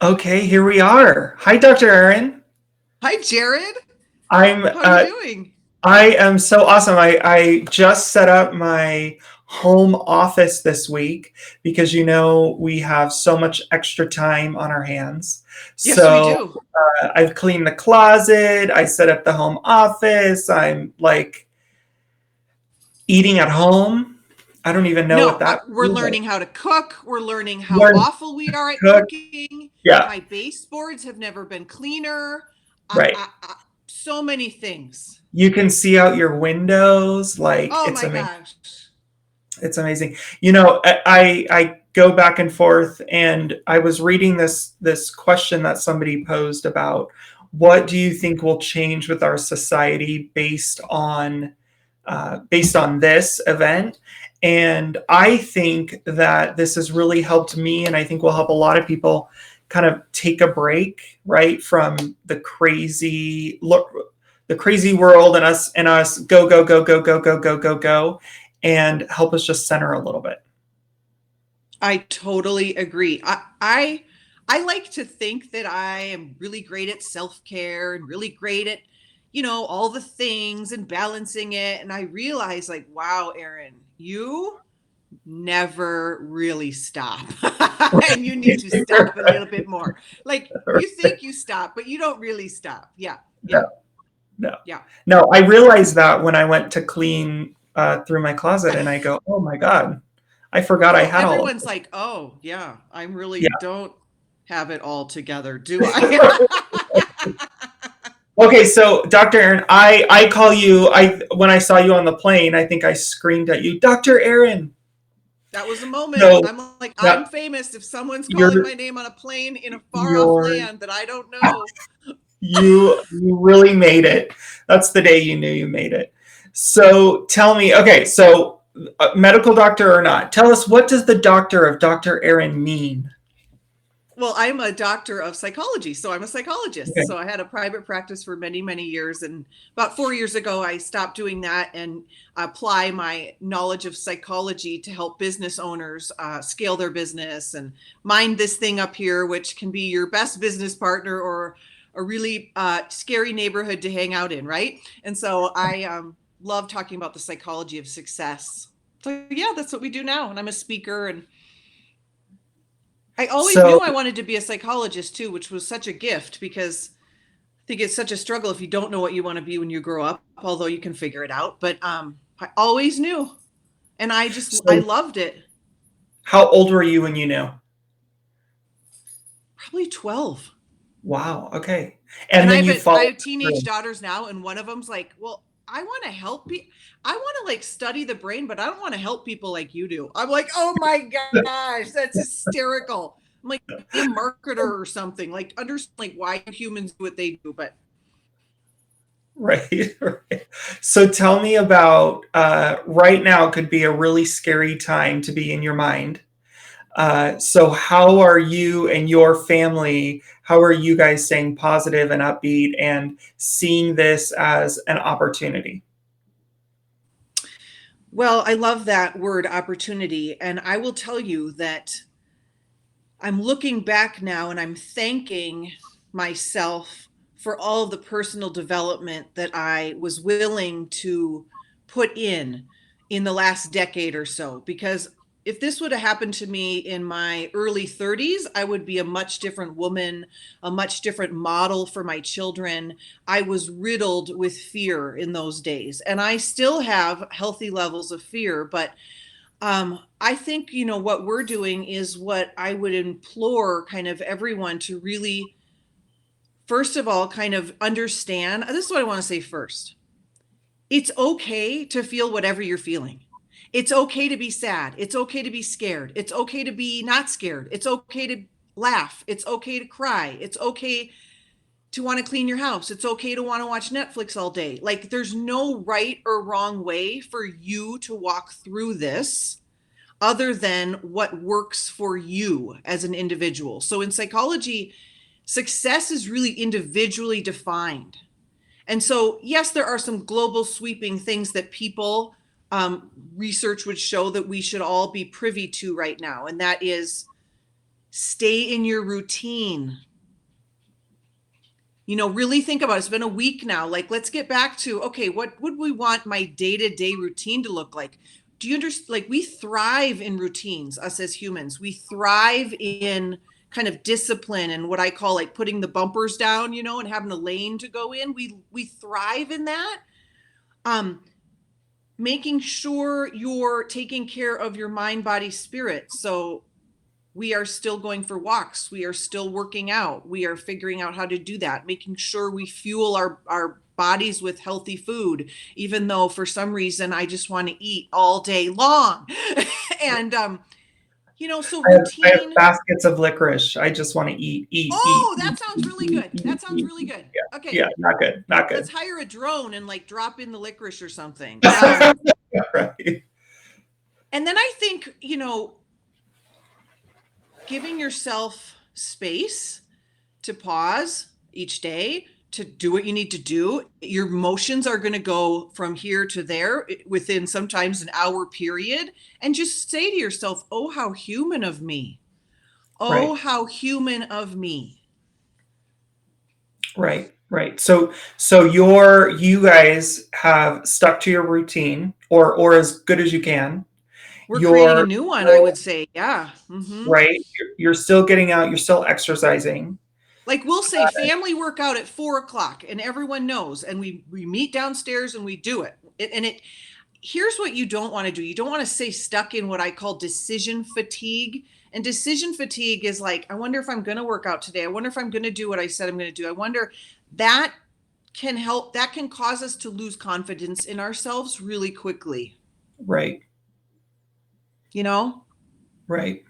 Okay, here we are. Hi, Dr. Erin. Hi, Jared. I'm How are you doing? I am so awesome. I just set up my home office this week because we have so much extra time on our hands. Yes, we So do. I've cleaned the closet. I set up the home office. I'm like eating at home. I don't even know what No, that we're means. learning how to cook. We're learning how Learn to awful we are at cook. cooking. Yeah, My baseboards have never been cleaner. right. So many things. You can see out your windows. Like Oh it's my amazing. gosh. It's amazing. I go back and forth, and I was reading this question that somebody posed about what do you think will change with our society based on this event. And I think that this has really helped me, and I think will help a lot of people kind of take a break, right, from the crazy world and us go go go go go go go go go, and help us just center a little bit. I totally agree. I like to think that I am really great at self-care and really great at, all the things and balancing it. And I realize like, wow, Erin, you never really stop. And you need to stop a little bit more. Like you think you stop, but you don't really stop. Yeah. No, Yeah. no, Yeah. no. I realized that when I went to clean through my closet, and I go, "Oh my god, I forgot I Well, had all of everyone's this." like, oh, yeah, I really Yeah. don't have it all together, do I? Okay, so Dr. Aaron, I call you. I when I saw you on the plane, I think I screamed at you, Dr. Aaron. That was a moment. So I'm like, I'm that famous if someone's calling you're my name on a plane in a far off you're land that I don't know. you really made it. That's the day you knew you made it. So tell me, okay, so medical doctor or not, tell us, what does the doctor of Dr. Aaron mean? Well, I'm a doctor of psychology, so I'm a psychologist. Okay. So I had a private practice for many, many years. And about 4 years ago, I stopped doing that and apply my knowledge of psychology to help business owners scale their business and mind this thing up here, which can be your best business partner or a really scary neighborhood to hang out in, right? And so I love talking about the psychology of success. So yeah, that's what we do now. And I'm a speaker, and I always So knew I wanted to be a psychologist too, which was such a gift because I think it's such a struggle if you don't know what you want to be when you grow up, although you can figure it out. But I always knew, and I so loved it. how old were you when you knew? Probably 12. Wow, okay. And And then you I followed have teenage through. daughters now, and one of them's like, "Well, I want to help people. I want to like study the brain, but I don't want to help people like you do." I'm like, "Oh my gosh, that's hysterical." I'm like, be a marketer or something. Like understand like why humans do what they do, but Right, right. So tell me about right now could be a really scary time to be in your mind. So how are you and your family, how are you guys staying positive and upbeat and seeing this as an opportunity? well, I love that word opportunity. And I will tell you that I'm looking back now and I'm thanking myself for all of the personal development that I was willing to put in the last decade or so. Because if this would have happened to me in my early 30s, I would be a much different woman, a much different model for my children. I was riddled with fear in those days, and I still have healthy levels of fear, but I think, what we're doing is what I would implore kind of everyone to really, first of all, kind of understand. This is what I want to say first. It's okay to feel whatever you're feeling. It's okay to be sad. It's okay to be scared. It's okay to be not scared. It's okay to laugh. It's okay to cry. It's okay to want to clean your house. It's okay to want to watch Netflix all day. Like, there's no right or wrong way for you to walk through this other than what works for you as an individual. So in psychology, success is really individually defined. And so, yes, there are some global sweeping things that people, research would show that we should all be privy to right now. And that is Stay in your routine. Really think about it. It's been a week now. Like, let's get back to, okay, what would we want my day-to-day routine to look like? Do you understand? Like, we thrive in routines, us as humans. We thrive in kind of discipline and what I call like putting the bumpers down, and having a lane to go in. We thrive in that. Making sure you're taking care of your mind, body, spirit. So we are still going for walks. We are still working out. We are figuring out how to do that, making sure we fuel our bodies with healthy food, even though for some reason I just want to eat all day long. And, so I have routine. baskets of licorice. I just want to eat, eat, eat, Oh, eat, that sounds eat, really eat, good. eat, That sounds eat, really eat. good. Yeah, Okay. yeah, not good, not Let's good. hire a drone and like drop in the licorice or something. Yeah, right. And then I think, giving yourself space to pause each day, to do what you need to do. Your emotions are going to go from here to there within sometimes an hour period. And just say to yourself, oh, how human of me. Oh, Right, how human of me. right, right. So you guys have stuck to your routine, or as good as you can. We're creating a You're new one, I still, would say. Yeah. Mm-hmm. right. You're still getting out. You're still exercising. Like we'll say family workout at 4 o'clock and everyone knows, and we meet downstairs and we do it. Here's what you don't want to do. You don't want to stay stuck in what I call decision fatigue. And decision fatigue is like, I wonder if I'm going to work out today. I wonder if I'm going to do what I said I'm going to do. I wonder, that that can cause us to lose confidence in ourselves really quickly. Right, You know? right,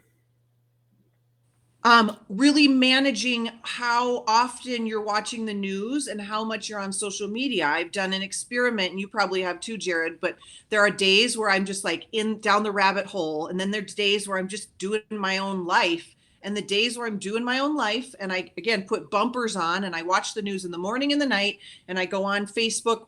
Really managing how often you're watching the news and how much you're on social media. I've done an experiment, and you probably have too, Jared, but there are days where I'm just like in down the rabbit hole. And then there's days where I'm just doing my own life. And the days where I'm doing my own life, and I, again, put bumpers on and I watch the news in the morning and the night, and I go on Facebook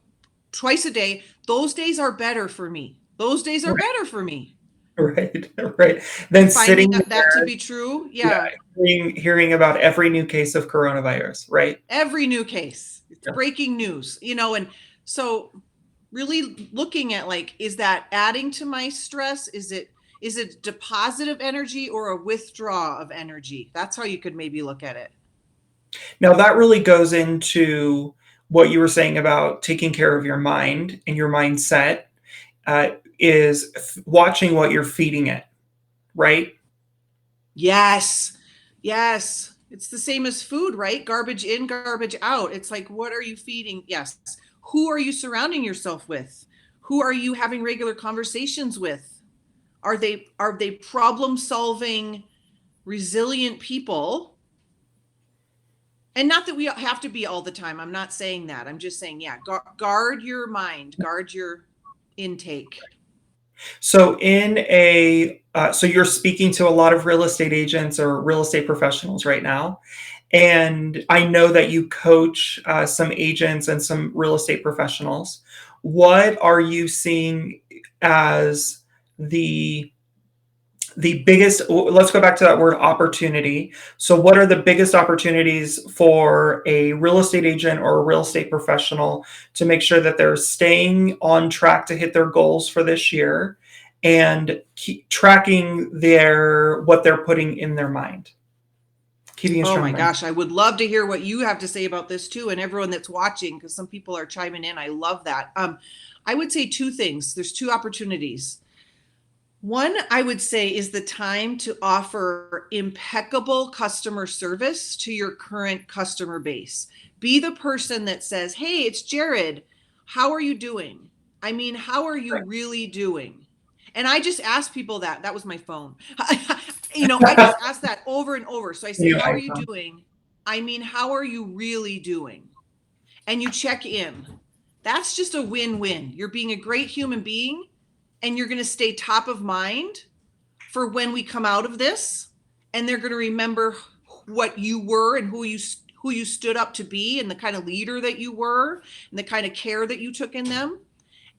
twice a day, those days are better for me. Those days are right, better for me. right, right. Then Finding sitting that to there, be true. yeah, Yeah. hearing about every new case of coronavirus, right? Every new case, it's Yeah. breaking news, and so really looking at like, is that adding to my stress? Is it a positive energy or a withdrawal of energy? That's how you could maybe look at it. Now that really goes into what you were saying about taking care of your mind and your mindset, is watching what you're feeding it, right? Yes. Yes. It's the same as food, right? Garbage in, garbage out. It's like, what are you feeding? Yes. Who are you surrounding yourself with? Who are you having regular conversations with? Are they problem solving, resilient people? And not that we have to be all the time. I'm not saying that. I'm just saying, yeah, guard your mind, guard your intake. So you're speaking to a lot of real estate agents or real estate professionals right now, and I know that you coach some agents and some real estate professionals. What are you seeing as the the biggest, let's go back to that word opportunity. So what are the biggest opportunities for a real estate agent or a real estate professional to make sure that they're staying on track to hit their goals for this year and keep tracking what they're putting in their mind, keeping a Oh strong my mind? gosh, I would love to hear what you have to say about this too, and everyone that's watching, because some people are chiming in. I love that. I would say two things. There's two opportunities. One, I would say, is the time to offer impeccable customer service to your current customer base. Be the person that says, hey, it's Jared. How are you doing? I mean, how are you really doing? And I just ask people that. That was my phone. I just ask that over and over. So I say, New how are you iPhone. doing? I mean, how are you really doing? And you check in. That's just a win-win. You're being a great human being, and you're going to stay top of mind for when we come out of this, and they're going to remember what you were and who you stood up to be, and the kind of leader that you were, and the kind of care that you took in them.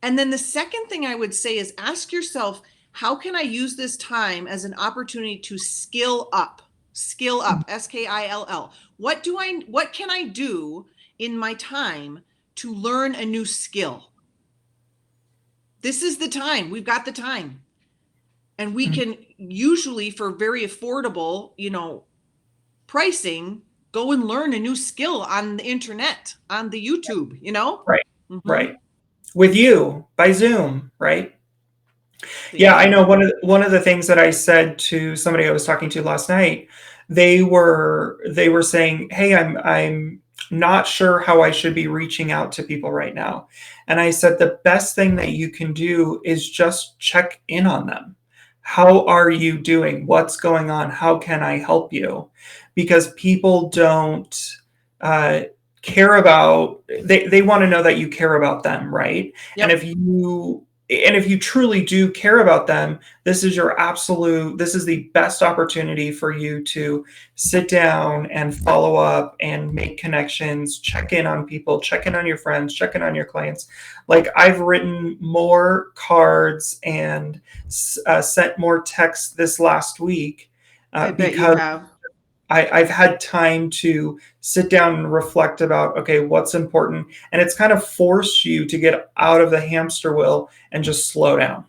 And then the second thing I would say is ask yourself, how can I use this time as an opportunity to skill up? Skill up, SKILL. What can I do in my time to learn a new skill? This is the time. We've got the time. And we can usually, for very affordable, pricing, go and learn a new skill on the internet, on the YouTube, Right. Mm-hmm. Right. With you by Zoom, right? Thank Yeah, I you. know one of the things that I said to somebody I was talking to last night, they were saying, "Hey, I'm not sure how I should be reaching out to people right now." And I said the best thing that you can do is just check in on them. How are you doing? What's going on? How can I help you? Because people don't uh, care about they want to know that you care about them, right? Yep. And if you truly do care about them, this is the best opportunity for you to sit down and follow up and make connections, check in on people, check in on your friends, check in on your clients. Like, I've written more cards and sent more texts this last week I bet you because have. I've had time to sit down and reflect about, okay, what's important. And it's kind of forced you to get out of the hamster wheel and just slow down.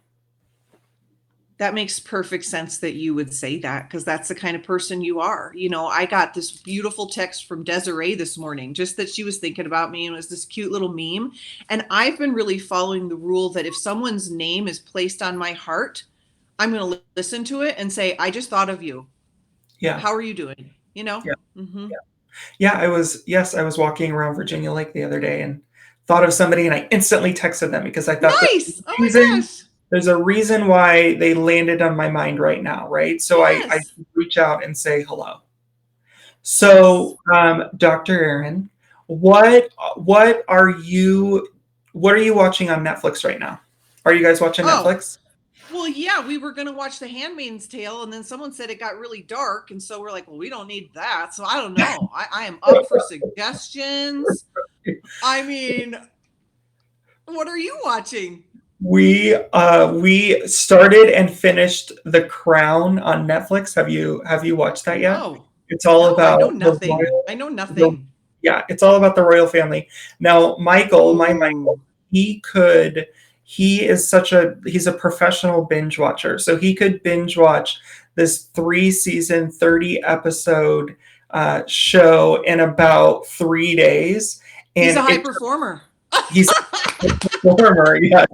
That makes perfect sense that you would say that, because that's the kind of person you are. I got this beautiful text from Desiree this morning, just that she was thinking about me, and it was this cute little meme. And I've been really following the rule that if someone's name is placed on my heart, I'm going to listen to it and say, I just thought of you. Yeah. How are you doing? Yeah. Mm-hmm. Yeah. I was walking around Virginia Lake the other day and thought of somebody, and I instantly texted them because I thought Nice. Oh my gosh. there's a reason why they landed on my mind right now, right? So I Yes. reach out and say hello. So, Dr. Erin, what what are you what are you watching on Netflix right now? Are you guys watching Oh, Netflix? well, yeah, we were going to watch The Handmaid's Tale, and then someone said it got really dark. And so we're like, well, we don't need that. So I don't know. I am up for suggestions. I mean, what are you watching? We started and finished The Crown on Netflix. Have you watched that yet? No, It's all no, I about know the nothing. royal I know the nothing. yeah, it's all about the royal family. Now, my Michael, Ooh, he's a professional binge watcher. So he could binge watch this 3 season, 30 episode show in about 3 days. he's And a high performer. he's a performer. Yeah.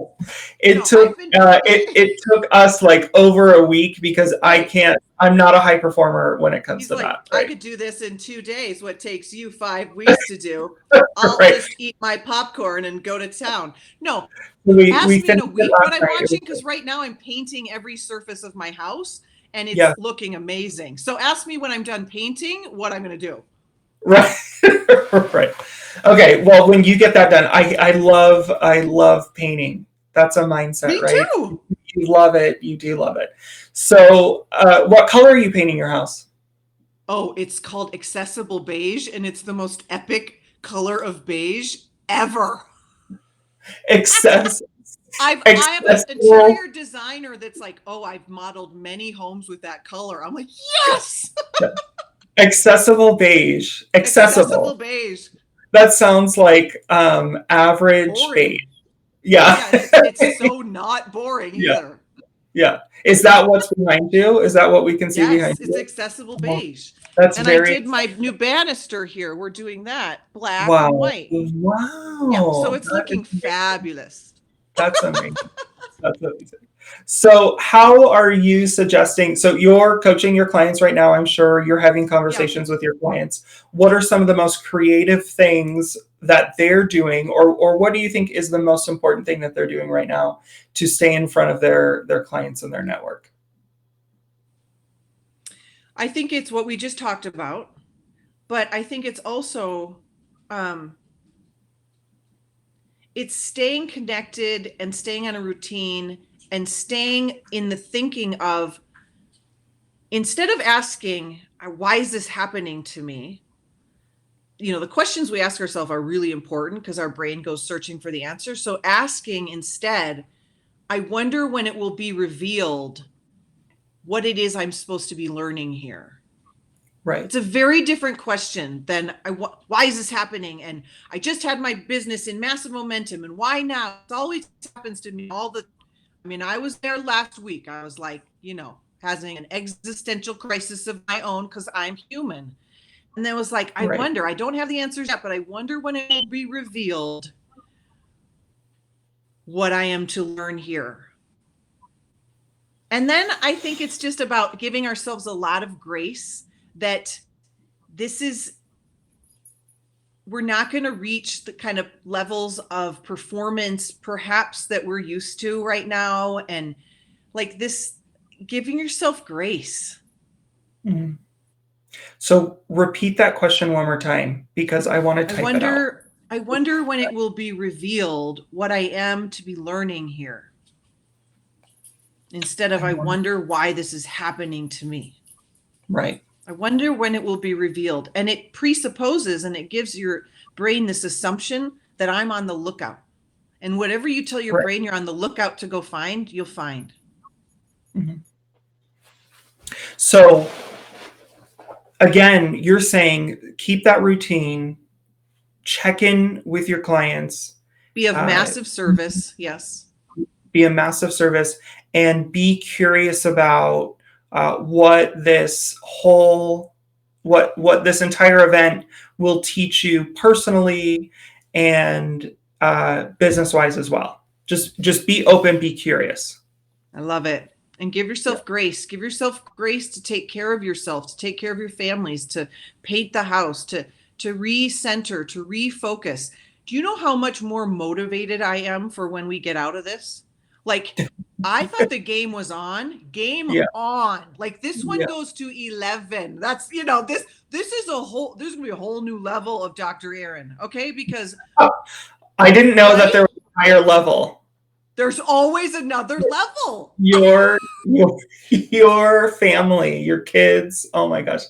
It took I've been. it took us like over a week because Right. I'm not a high performer when it comes He's to like, that, I right? could do this in 2 days. What takes you 5 weeks to do? I'll Right. just eat my popcorn and go to town. No, We ask me in finished a it week what last I'm night. It was watching, because right now I'm painting every surface of my house and yeah, it's looking amazing. So ask me when I'm done painting what I'm going to do. right. Right. Okay, well, when you get that done, I love painting. That's a mindset, Me right? too. You love it. You do love it. So, what color are you painting your house? Oh, it's called Accessible Beige, and it's the most epic color of beige ever. Excess, I have an accessible, interior designer that's like, oh, I've modeled many homes with that color. I'm like, yes, accessible beige. accessible Accessible. beige. That sounds like average beige. Boring. Yeah. Yeah, and it's so not boring Yeah. either. Yeah. Is that what's behind you? Is that what we can see behind Yes, it's you? accessible Well, beige. that's And I very did my new banister here. We're doing that, black and wow. white. Yeah, so Wow. it's looking fabulous. That's amazing. That's amazing. So, how are you suggesting? So, you're coaching your clients right now. I'm sure you're having Yeah. conversations with your clients. What are some of the most creative things that they're doing, or what do you think is the most important thing that they're doing right now to stay in front of their clients and their network? I think it's what we just talked about, but I think it's also um it's staying connected and staying on a routine and staying in the thinking of, instead of asking, why is this happening to me? The questions we ask ourselves are really important because our brain goes searching for the answer. So asking instead, I wonder when it will be revealed what it is I'm supposed to be learning here. Right. It's a very different question than why is this happening? And I just had my business in massive momentum, and why now? It always happens to me all the. I mean, I was there last week. I was like, having an existential crisis of my own because I'm human. And then was like, I Right. wonder. I don't have the answers yet, but I wonder when it will be revealed what I am to learn here. And then I think it's just about giving ourselves a lot of grace that we're not going to reach the kind of levels of performance perhaps that we're used to right now. And like this, giving yourself grace. Mhm. So repeat that question one more time because I want to type it out. I wonder when it will be revealed what I am to be learning here. Instead of, I wonder why this is happening to me. Right. I wonder when it will be revealed. And it presupposes and it gives your brain this assumption that I'm on the lookout. And whatever you tell your brain you're on the lookout to go find, you'll find. Mm-hmm. So again, you're saying keep that routine, check in with your clients, be of massive service. Yes. Be a massive service, and be curious about what this entire event will teach you personally and business wise as well. Just be open, be curious. I love it. And give yourself grace. Give yourself grace to take care of yourself, to take care of your families, to paint the house, to recenter, to refocus. Do you know how much more motivated I am for when we get out of this? Like, I thought the game was on. Game on. Like, this one goes to 11. That's, this is there's gonna be a whole new level of Dr. Erin. Okay. Because I didn't know that there was a higher level. There's always another level. Your family, your kids. Oh my gosh.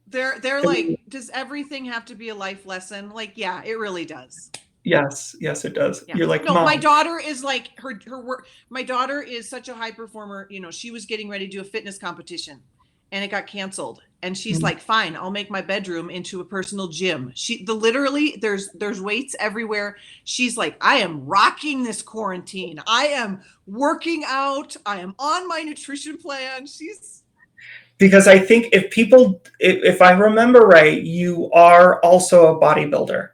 They're like, does everything have to be a life lesson? Like, yeah, it really does. Yes, it does. Yeah. You're like, no, Mom. My daughter is like her work. My daughter is such a high performer. She was getting ready to do a fitness competition and it got canceled. And she's like, fine, I'll make my bedroom into a personal gym. Literally there's weights everywhere. She's like, I am rocking this quarantine. I am working out. I am on my nutrition plan. Because I think if I remember right, you are also a bodybuilder.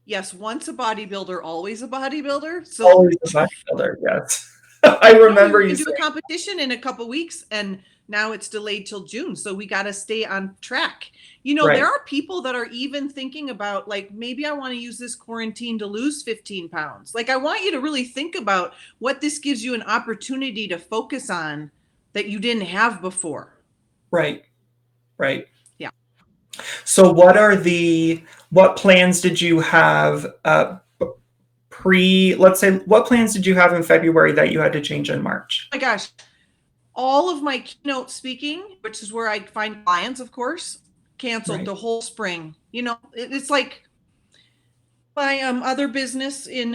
Yes, once a bodybuilder, always a bodybuilder. So always a bodybuilder, yes. I remember you do a competition in a couple weeks, and now it's delayed till June. So we got to stay on track. There are people that are even thinking about, like, maybe I want to use this quarantine to lose 15 pounds. Like, I want you to really think about what this gives you an opportunity to focus on that you didn't have before. Right. Yeah. So what plans did you have what plans did you have in February that you had to change in March? Oh my gosh. All of my keynote speaking, which is where I find clients, of course, canceled the whole spring. It's like my other business in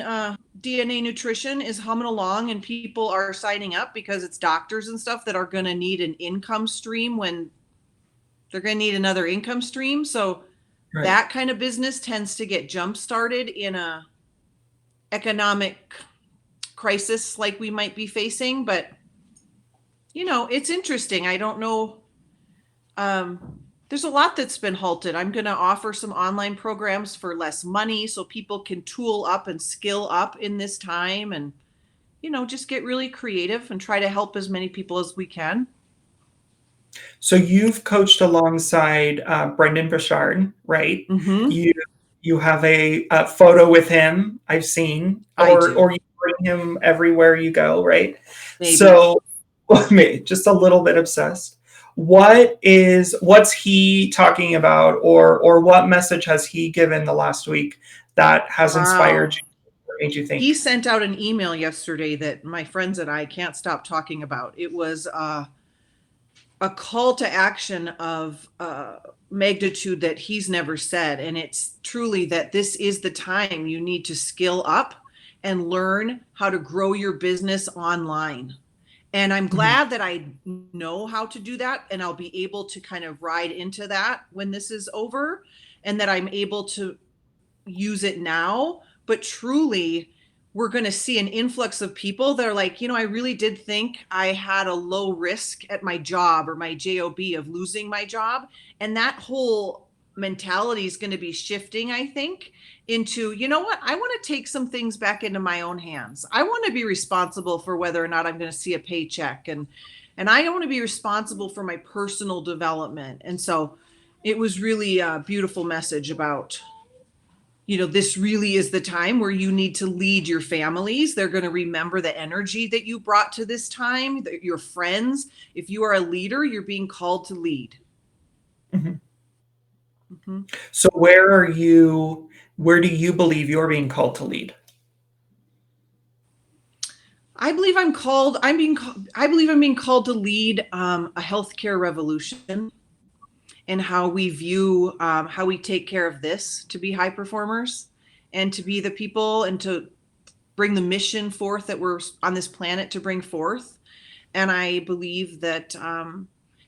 DNA nutrition is humming along, and people are signing up because it's doctors and stuff that are going to need an income stream when they're going to need another income stream. So that kind of business tends to get jump started in a economic crisis like we might be facing. But it's interesting. I don't know. There's a lot that's been halted. I'm going to offer some online programs for less money so people can tool up and skill up in this time, and just get really creative and try to help as many people as we can. So you've coached alongside Brendan Bouchard, right? Mm-hmm. You have a photo with him, I've seen, or you bring him everywhere you go, right? Maybe. So just a little bit obsessed. What's he talking about, or what message has he given the last week that has inspired you or made you think? He sent out an email yesterday that my friends and I can't stop talking about. It was a call to action of magnitude that he's never said. And it's truly that this is the time you need to skill up and learn how to grow your business online. And I'm Mhm. glad that I know how to do that, and I'll be able to kind of ride into that when this is over, and that I'm able to use it now. But truly, we're going to see an influx of people that are like, I really did think I had a low risk at my job or my job of losing my job. And that whole mentality is going to be shifting, I think, into, what, I want to take some things back into my own hands. I want to be responsible for whether or not I'm going to see a paycheck, and I want to be responsible for my personal development. And so it was really a beautiful message about, this really is the time where you need to lead your families. They're going to remember the energy that you brought to this time, your friends. If you are a leader, you're being called to lead. Mhm. Mm-hmm. So where do you believe you're being called to lead? I believe I believe I'm being called to lead a healthcare revolution, and how we view, how we take care of this, to be high performers and to be the people and to bring the mission forth that we're on this planet to bring forth. And I believe that,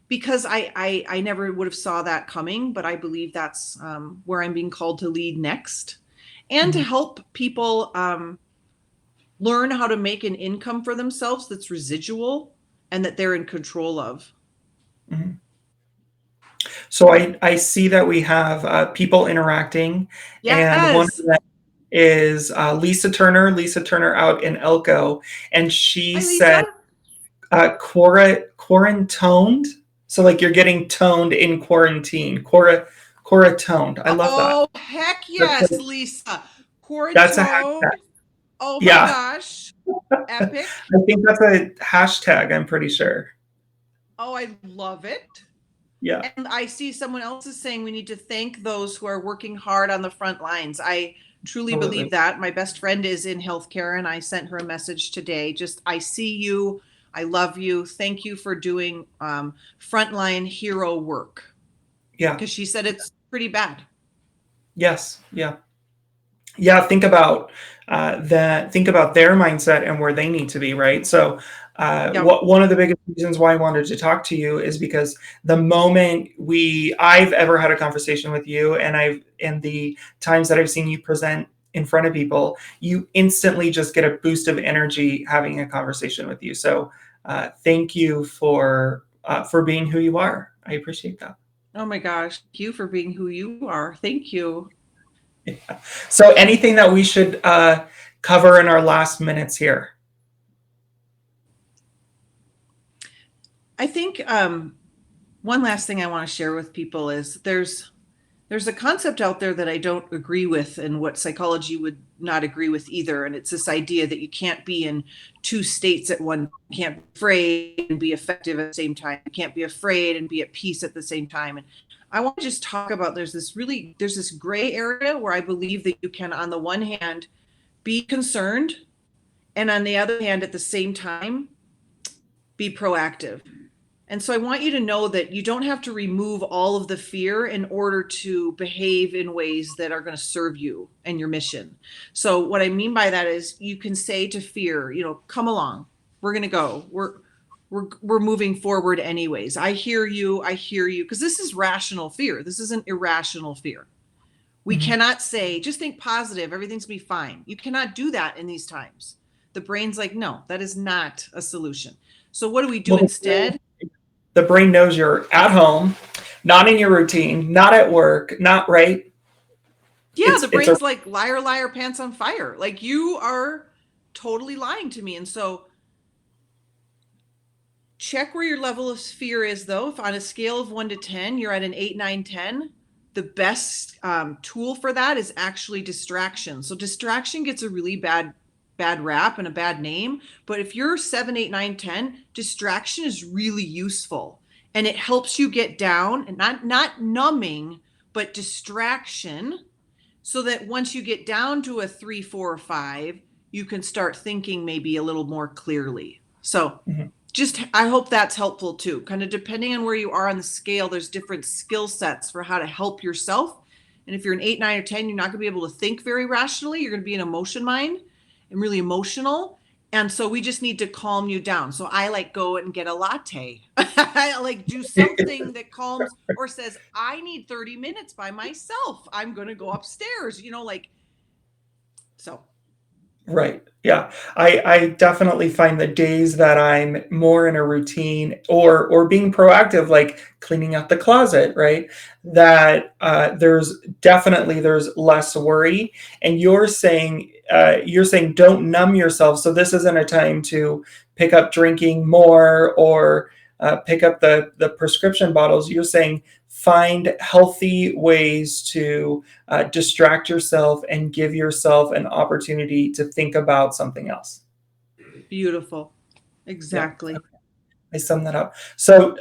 because I never would have saw that coming, but I believe that's where I'm being called to lead next, and to Mhm. help people learn how to make an income for themselves that's residual and that they're in control of. Mhm. So I see that we have people interacting, and one Yes. of them is Lisa Turner. Lisa Turner out in Elko, and she Hi, said Lisa. quarantoned. So like you're getting toned in quarantine. Quaratoned. I love that. Oh, heck That's yes, Lisa. that's a Coratoned. hashtag. Oh my Yeah, gosh. Epic. I think that's a hashtag. I'm pretty sure. Oh, I love it. Yeah, And I see someone else is saying we need to thank those who are working hard on the front lines. I truly believe absolutely. that. My best friend is in healthcare, and I sent her a message today. Just, I see you. I love you. Thank you for doing frontline hero work, Yeah. because she said it's pretty bad. Yes. Yeah. Yeah, think about that. Think about their mindset and where they need to be, right? So, Yep. one of the biggest reasons why I wanted to talk to you is because the moment I've ever had a conversation with you, and in the times that I've seen you present in front of people, you instantly just get a boost of energy having a conversation with you. So, thank you for being who you are. I appreciate that. Oh my gosh. Thank you for being who you are. Thank you. So, anything that we should cover in our last minutes here? I think one last thing I want to share with people is there's a concept out there that I don't agree with, and what psychology would not agree with either. And it's this idea that you can't be in two states at one. You can't be afraid and be effective at the same time. You can't be afraid and be at peace at the same time. And I want to just talk about, there's this gray area where I believe that you can, on the one hand, be concerned, and on the other hand, at the same time, be proactive. And so I want you to know that you don't have to remove all of the fear in order to behave in ways that are going to serve you and your mission. So what I mean by that is, you can say to fear, come along. We're going to go. We're moving forward anyways. I hear you. I hear you, because this is rational fear. This isn't irrational fear. We Mhm. cannot say just think positive, everything's going to be fine. You cannot do that in these times. The brain's like, no, that is not a solution. So what do we do Well, instead? the brain knows you're at home, not in your routine, not at work, not right. Yeah, It's the it's a brain's like, liar, liar, pants on fire. Like, you are totally lying to me. And so check where your level of fear is, though. If on a scale of 1 to 10, you're at an 8, 9, 10, the best tool for that is actually distraction. So distraction gets a really bad rap and a bad name. But if you're 7, 8, 9, 10, distraction is really useful. And it helps you get down, and not numbing, but distraction, so that once you get down to a 3, 4, or 5, you can start thinking maybe a little more clearly. So mhm. just, I hope that's helpful too. Kind of depending on where you are on the scale, there's different skill sets for how to help yourself. And if you're an 8, 9, or 10, you're not going to be able to think very rationally. You're going to be an emotion mind and really emotional. And so we just need to calm you down. So I like go and get a latte. I like do something that calms or says, I need 30 minutes by myself. I'm going to go upstairs, like, so. Right. Yeah. I definitely find the days that I'm more in a routine or being proactive, like cleaning out the closet, right? That there's less worry. And you're saying don't numb yourself. So this isn't a time to pick up drinking more or pick up the prescription bottles. You're saying find healthy ways to distract yourself and give yourself an opportunity to think about something else. Beautiful. Yeah, Exactly. I sum that up. So,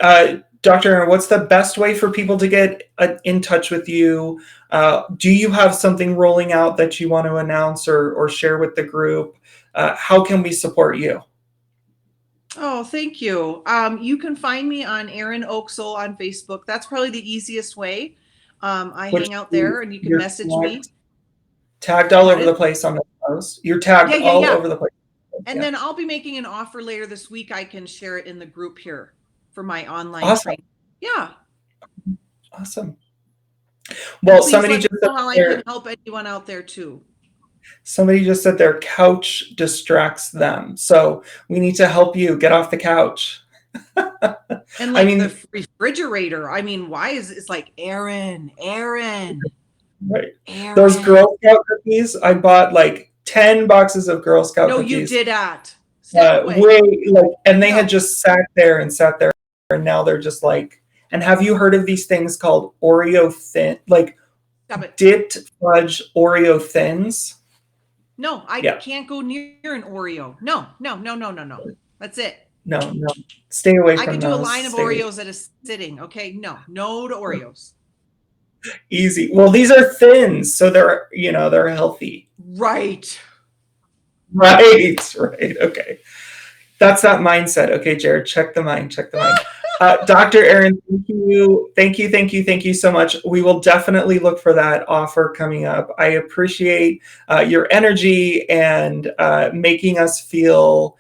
Dr. Aaron, what's the best way for people to get in touch with you? Do you have something rolling out that you want to announce or share with the group? How can we support you? Oh, thank you. You can find me on Erin Oksol on Facebook. That's probably the easiest way. I Which hang out there and you can you're message me. tagged all over Pardon? the place on the post. You're tagged Yeah, yeah, all yeah. over the place. And Yeah. then I'll be making an offer later this week. I can share it in the group here for my online Awesome. training. Yeah. Awesome. And Well, please let me know how I can help anyone out there too. somebody just said their couch distracts them. So we need to help you get off the couch. And I like mean, the refrigerator. I mean, why is it's like Erin, right. Those Erin? Girl Scout cookies, I bought like 10 boxes of Girl Scout No, you cookies. did not. Step away. And they had No. just sat there, and now they're just like. And have you heard of these things called Oreo thin, like Stop it. dipped fudge Oreo thins? No, I Yeah, can't go near an Oreo. No, no, no, no, no, no. That's it. no, no. Stay away I from could do a those. line of Stay away. Oreos at a sitting. Okay, no to Oreos. Easy. Well, these are thins, so they're healthy. Right. Right, right. Okay. That's that mindset. Okay, Jared, check the mind, check the mind. Dr. Erin, thank you so much. We will definitely look for that offer coming up. I appreciate your energy and making us feel,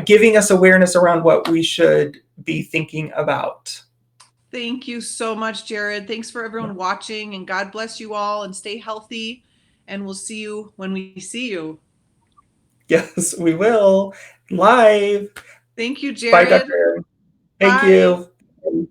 giving us awareness around what we should be thinking about. Thank you so much, Jared. Thanks for everyone watching, and God bless you all and stay healthy. And we'll see you when we see you. Yes, we will. Live. Thank you, Bye, Jared. Dr. Erin. Thank Bye. you.